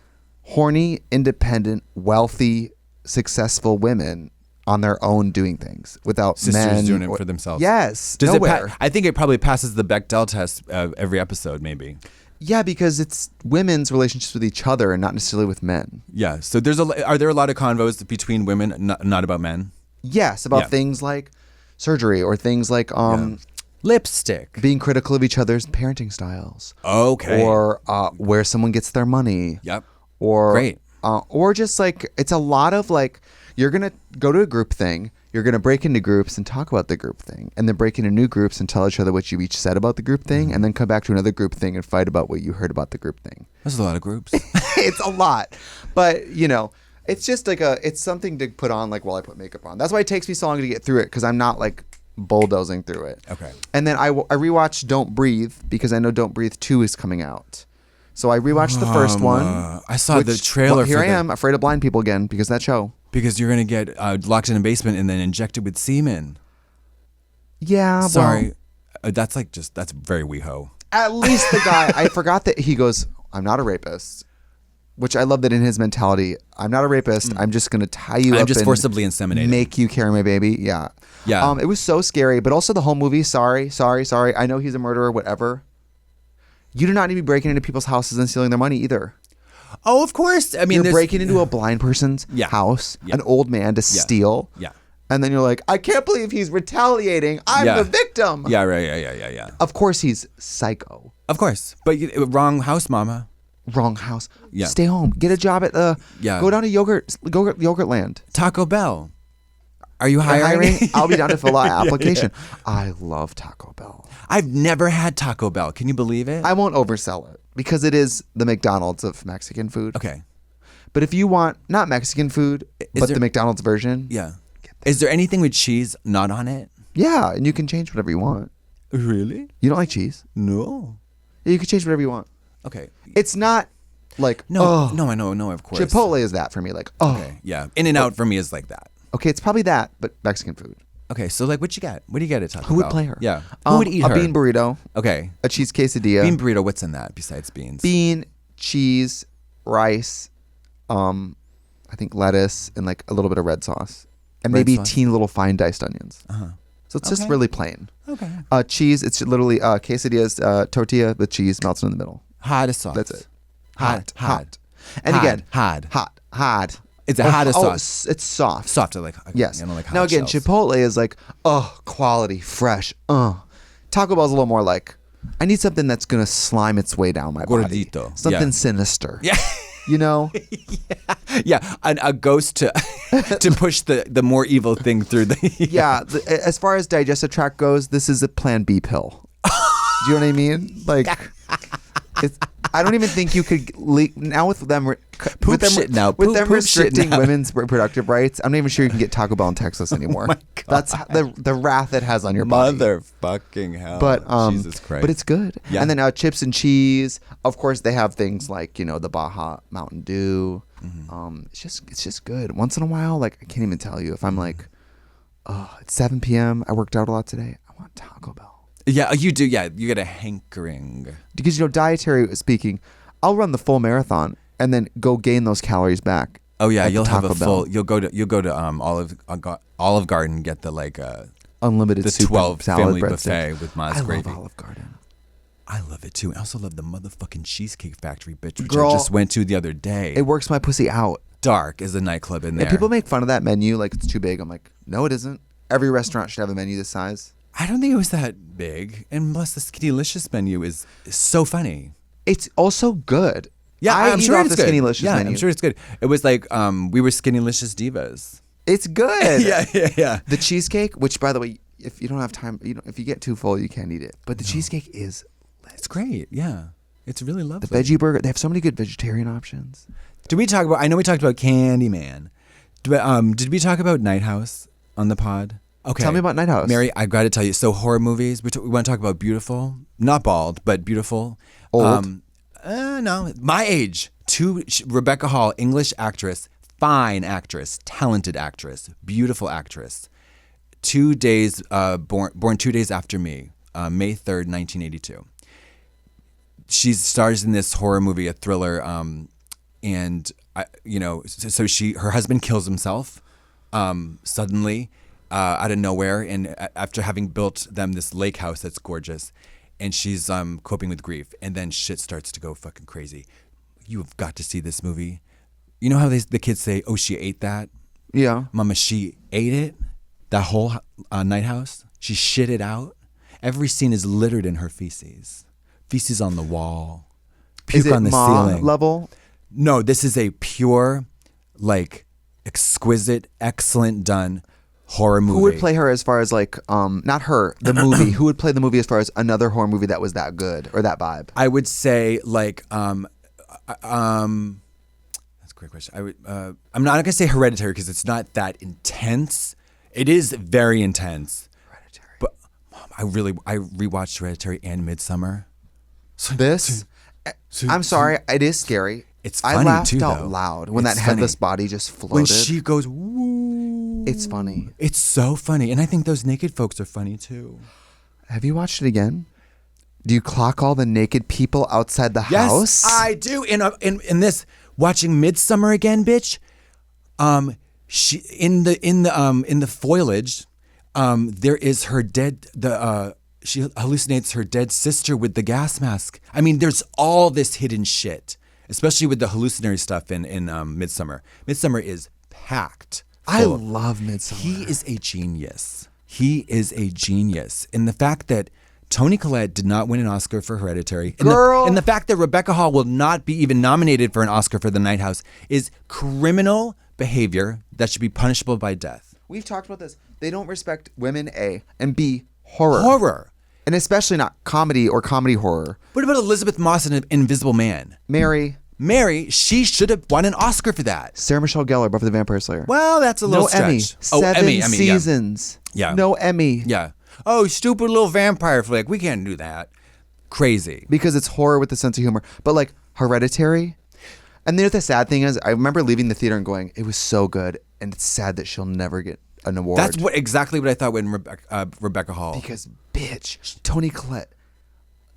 horny, independent, wealthy, successful women on their own doing things without sisters men doing it for themselves? Yes. Does nowhere. I think it probably passes the Bechdel test every episode, maybe. Yeah, because it's women's relationships with each other and not necessarily with men. Yeah. So are there a lot of convos between women, not about men? Yes, about things like surgery or things like lipstick, being critical of each other's parenting styles. Okay. Or where someone gets their money. Yep. Or great. Or just like, it's a lot of like, you're going to go to a group thing, you're going to break into groups and talk about the group thing, and then break into new groups and tell each other what you each said about the group thing, and then come back to another group thing and fight about what you heard about the group thing. That's a lot of groups. It's a lot. But, it's just like it's something to put on like while I put makeup on. That's why it takes me so long to get through it, because I'm not like bulldozing through it. Okay. And then I rewatched Don't Breathe, because I know Don't Breathe 2 is coming out. So I rewatched the first one. I saw the trailer. Well, here I am, afraid of blind people again because of that show. Because you're going to get locked in a basement and then injected with semen. Yeah. Sorry. That's very WeHo. At least the guy, I forgot that he goes, I'm not a rapist. Which I love that in his mentality, I'm not a rapist. I'm just going to tie you up. I'm just and forcibly inseminated. Make you carry my baby. Yeah. Yeah. It was so scary, but also the whole movie. Sorry. I know he's a murderer, whatever. You do not need to be breaking into people's houses and stealing their money either. Oh, of course. I mean, you're breaking into a blind person's house, an old man to steal. Yeah. And then you're like, I can't believe he's retaliating. I'm the victim. Yeah, right. Yeah. Of course he's psycho. Of course. But wrong house, mama. Wrong house. Yeah. Stay home. Get a job at go down to yogurt land. Taco Bell. Are you hiring? I'll be down to fill out an application. I love Taco Bell. I've never had Taco Bell. Can you believe it? I won't oversell it because it is the McDonald's of Mexican food. Okay. But if you want not Mexican food, the McDonald's version. Yeah. Is there anything with cheese not on it? Yeah, and you can change whatever you want. Really? You don't like cheese? No. Yeah, you can change whatever you want. Okay. It's not like, no, I know, of course. Chipotle is that for me. Like, okay, yeah. In-N-Out for me is like that. Okay, it's probably that, but Mexican food. Okay, so like what you got? What do you get at Taco Bell? Who would play her? Yeah. Who would eat her? A bean burrito. Okay. A cheese quesadilla. Bean burrito, what's in that besides beans? Bean, cheese, rice, I think lettuce, and like a little bit of red sauce. And maybe teeny little fine diced onions. Uh-huh. So it's just really plain. Okay. Cheese, it's literally quesadillas, tortilla with cheese melted in the middle. Hot sauce. That's it. Hot. And again, hot. It's a hotter sauce. It's soft. Soft, like yes. Like hot now again, shells. Chipotle is like, quality, fresh. Taco Bell's a little more like, I need something that's gonna slime its way down my body. Gordito. Something sinister. Yeah. You know? Yeah, a ghost to to push the more evil thing through the. Yeah, as far as digestive tract goes, this is a Plan B pill. Do you know what I mean? Like, I don't even think you could now with them restricting women's reproductive rights. I'm not even sure you can get Taco Bell in Texas anymore. Oh my God. That's the wrath it has on your body. Motherfucking hell! But Jesus Christ! But it's good. Yeah. And then chips and cheese. Of course, they have things like the Baja Mountain Dew. Mm-hmm. It's just good. Once in a while, like I can't even tell you if I'm like, oh, it's 7 p.m. I worked out a lot today. I want Taco Bell. Yeah, you do. Yeah, you get a hankering. Because dietary speaking, I'll run the full marathon and then go gain those calories back. Oh yeah, you'll have Taco a Bell. full. You'll go to Olive Garden, get the Unlimited the soup 12 and salad family breadsticks. buffet with Ma's gravy. I love Olive Garden. I love it too. I also love the motherfucking Cheesecake Factory, bitch, which Girl, I just went to the other day. It works my pussy out. Dark is a nightclub in there. And people make fun of that menu like it's too big. I'm like, no, it isn't. Every restaurant should have a menu this size. I don't think it was that big, and plus the Skinnylicious menu is so funny. It's also good. Yeah, I'm sure it's the good. Skinnylicious Yeah, menu. I'm sure it's good. It was like we were Skinnylicious divas. It's good. Yeah. The cheesecake, which by the way, if you don't have time, if you get too full, you can't eat it. But the cheesecake is lit. It's great. Yeah, it's really lovely. The veggie burger. They have so many good vegetarian options. Did we talk about? I know we talked about Candyman. Did we talk about Night House on the pod? Okay. Tell me about Night House. Mary, I got to tell you. So horror movies. We want to talk about beautiful, not bald, but beautiful. Old. No, my age. Rebecca Hall, English actress, fine actress, talented actress, beautiful actress. 2 days born 2 days after me, May 3rd, 1982. She stars in this horror movie, a thriller, and her husband kills himself suddenly out of nowhere, and after having built them this lake house that's gorgeous, and she's coping with grief, and then shit starts to go fucking crazy. You've got to see this movie. You know how the kids say, "Oh, she ate that." Yeah. Mama, she ate it. That whole night house. She shit it out. Every scene is littered in her feces. Feces on the wall. Puke Is it on the Ma ceiling. level? No, this is a pure, like, exquisite, excellent done horror movie. Who would play her as far as like not her, the movie? Who would play the movie as far as another horror movie that was that good or that vibe? I would say like that's a great question. I'm not gonna say Hereditary because it's not that intense. It is very intense. Hereditary. But Mom, I rewatched Hereditary and Midsummer. This, I'm sorry, it is scary. It's funny I laughed too, out though. loud when It's that headless funny. body just floated. When she goes, woo. It's funny. It's so funny. And I think those naked folks are funny too. Have you watched it again? Do you clock all the naked people outside the house? Yes, I do. In this, watching Midsummer again, bitch. She in the foliage, there is her dead. She hallucinates her dead sister with the gas mask. I mean, there's all this hidden shit, especially with the hallucinatory stuff in Midsummer. Midsummer is packed. I full. love Midsummer. He is a genius. He is a genius. And the fact that Toni Collette did not win an Oscar for Hereditary, Girl. and the fact that Rebecca Hall will not be even nominated for an Oscar for The Night House is criminal behavior that should be punishable by death. We've talked about this. They don't respect women, A, and B, horror. Horror. And especially not comedy or comedy horror. What about Elizabeth Moss in Invisible Man? Mary, she should have won an Oscar for that. Sarah Michelle Gellar, Buffy the Vampire Slayer. Well, that's a little Emmy. stretch. Emmy. Emmy, Seasons. Yeah. No Emmy. Yeah. Oh, stupid little vampire flick. We can't do that. Crazy. Because it's horror with a sense of humor. But like Hereditary. And then the sad thing is, I remember leaving the theater and going, it was so good. And it's sad that she'll never get an award. That's exactly what I thought when Rebecca Hall. Because, bitch, Toni Collette,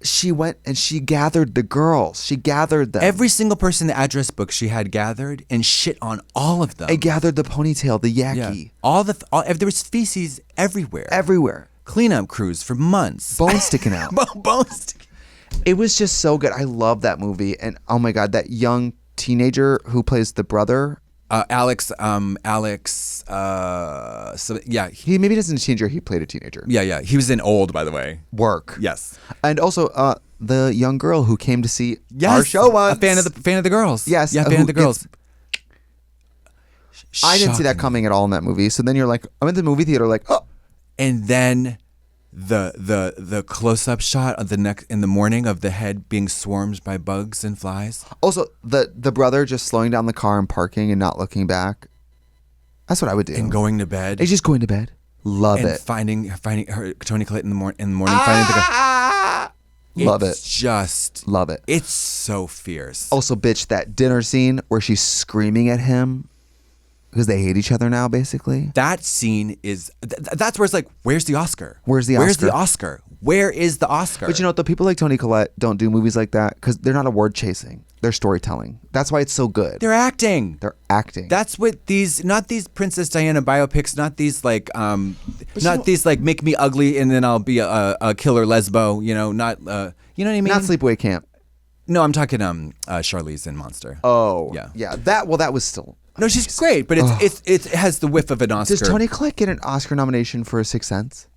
she went and she gathered the girls. She gathered them. Every single person in the address book she had gathered and shit on all of them. I gathered the ponytail, the yaki. Yeah. There was feces everywhere. Everywhere. Cleanup crews for months. Bones sticking out. Bones. It was just so good. I love that movie. And oh my God, that young teenager who plays the brother. Alex. So yeah, He maybe isn't a teenager. He played a teenager. yeah. He was in Old, by the way. Work. Yes. And also, the young girl who came to see our show once. A fan of the girls. Yes, yeah, fan of the girls. I didn't see that coming at all in that movie. So then you're like, I'm in the movie theater, like, oh. And then the close up shot of the neck in the morning of the head being swarmed by bugs and flies. Also, the brother just slowing down the car and parking and not looking back. That's what I would do. And going to bed. He's just going to bed. Love and it. Finding her Toni Collette in the morning finding the guy. Love it. Just love it. It's so fierce. Also, bitch, that dinner scene where she's screaming at him because they hate each other now, basically. That scene is that's where it's like, where's the Oscar? Where's the Oscar? Where is the Oscar? But you know what? The people like Toni Collette don't do movies like that because they're not award chasing. They're storytelling. That's why it's so good. They're acting. They're acting. That's what not these Princess Diana biopics, not these like, these like make me ugly and then I'll be a killer lesbo. You know, not you know what I mean? Not Sleepaway Camp. No, I'm talking Charlize in Monster. Oh, yeah. That was still. No, she's great, but it has the whiff of an Oscar. Does Toni Collette get an Oscar nomination for Sixth Sense?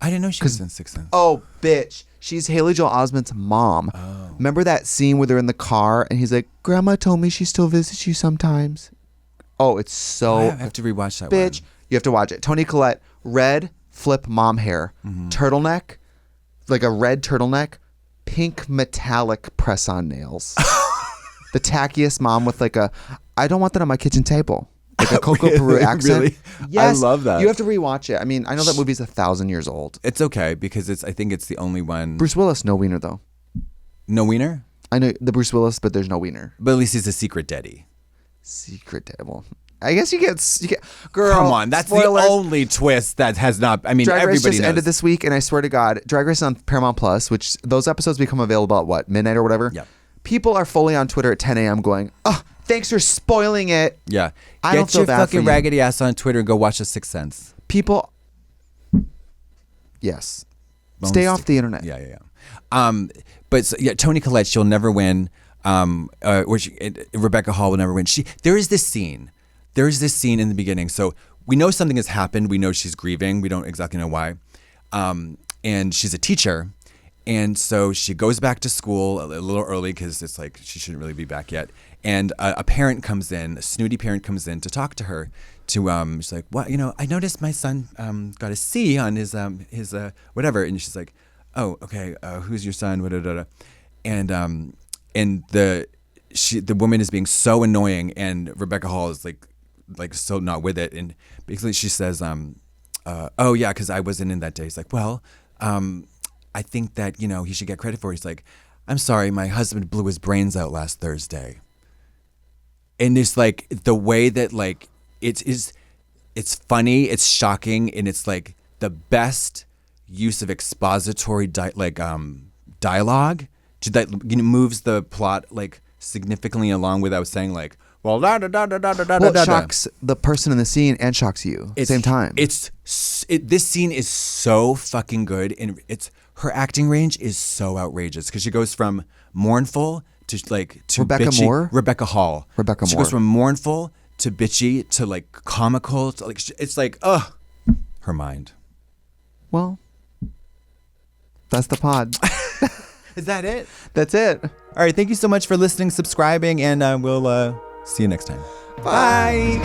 I didn't know she was in Sixth Sense. Oh, bitch. She's Haley Joel Osment's mom. Oh. Remember that scene where they're in the car and he's like, Grandma told me she still visits you sometimes. Oh, it's so... I have to rewatch that bitch, one. You have to watch it. Toni Collette, red flip mom hair, turtleneck, like a red turtleneck, pink metallic press-on nails. The tackiest mom with like I don't want that on my kitchen table. Like a Coco Peru accent. Really? Yes. I love that. You have to rewatch it. I mean, I know that movie's 1,000 years old. It's okay because I think it's the only one. Bruce Willis, no wiener though. No wiener? I know the Bruce Willis, but there's no wiener. But at least he's a secret daddy. Secret daddy. Well, I guess you get girl. Come on, that's spoilers. The only twist that has not. I mean, Drag Race everybody just knows. ended this week, and I swear to God, Drag Race on Paramount Plus, which those episodes become available at what, midnight or whatever. Yeah. People are fully on Twitter at 10 a.m. going, oh, thanks for spoiling it. Yeah. I don't feel Get your bad for fucking you. raggedy ass on Twitter and go watch The Sixth Sense. People, yes. Stay off the internet. Yeah. But Toni Collette, she'll never win. Rebecca Hall will never win. There is this scene in the beginning. So we know something has happened. We know she's grieving. We don't exactly know why. And she's a teacher. And so she goes back to school a little early because it's like she shouldn't really be back yet. And a parent comes in, a snooty parent comes in to talk to her. She's like, "What? You know, I noticed my son got a C on his whatever." And she's like, "Oh, okay. Who's your son?" And the woman is being so annoying, and Rebecca Hall is like so not with it. And basically she says, "Oh yeah, because I wasn't in that day." He's like, "Well, I think that, you know, he should get credit for it." He's like, "I'm sorry, my husband blew his brains out last Thursday." And it's like the way that like it's funny, it's shocking, and it's like the best use of expository dialogue that moves the plot like significantly along without saying like, well, it shocks the person in the scene and shocks you at the same time. This scene is so fucking good, and her acting range is so outrageous because she goes from mournful to Rebecca bitchy. Moore? Rebecca Hall. She goes from mournful to bitchy to like comical to like it's like her mind. Well, that's the pod. Is that it? That's it. All right. Thank you so much for listening, subscribing, and we'll see you next time. Bye.